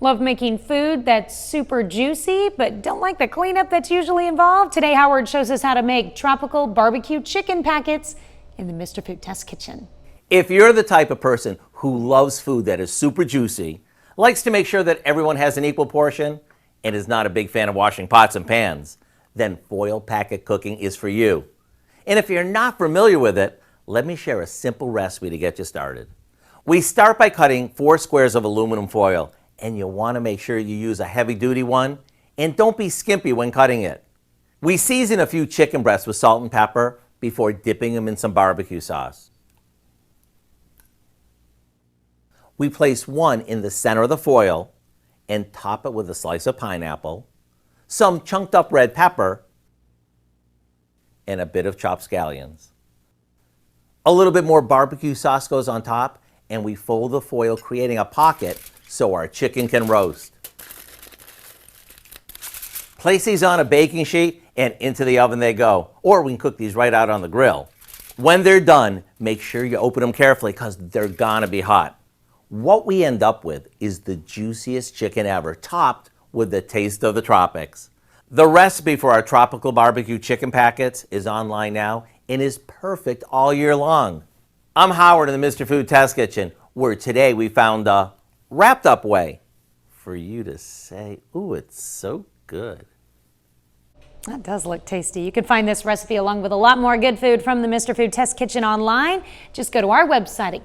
Love making food that's super juicy, but don't like the cleanup that's usually involved? Today, Howard shows us how to make tropical barbecue chicken packets in the Mr. Food Test Kitchen. If you're the type of person who loves food that is super juicy, likes to make sure that everyone has an equal portion, and is not a big fan of washing pots and pans, then foil packet cooking is for you. And if you're not familiar with it, let me share a simple recipe to get you started. We start by cutting 4 squares of aluminum foil, and you'll want to make sure you use a heavy-duty one, and don't be skimpy when cutting it. We season a few chicken breasts with salt and pepper before dipping them in some barbecue sauce. We place one in the center of the foil and top it with a slice of pineapple, some chunked up red pepper, and a bit of chopped scallions. A little bit more barbecue sauce goes on top, and we fold the foil, creating a pocket so our chicken can roast. Place these on a baking sheet and into the oven they go, or we can cook these right out on the grill. When they're done, make sure you open them carefully because they're gonna be hot. What we end up with is the juiciest chicken ever, topped with the taste of the tropics. The recipe for our tropical barbecue chicken packets is online now and is perfect all year long. I'm Howard in the Mr. Food Test Kitchen, where today we found a wrapped up way for you to say, ooh, it's so good. That does look tasty. You can find this recipe along with a lot more good food from the Mr. Food Test Kitchen online. Just go to our website at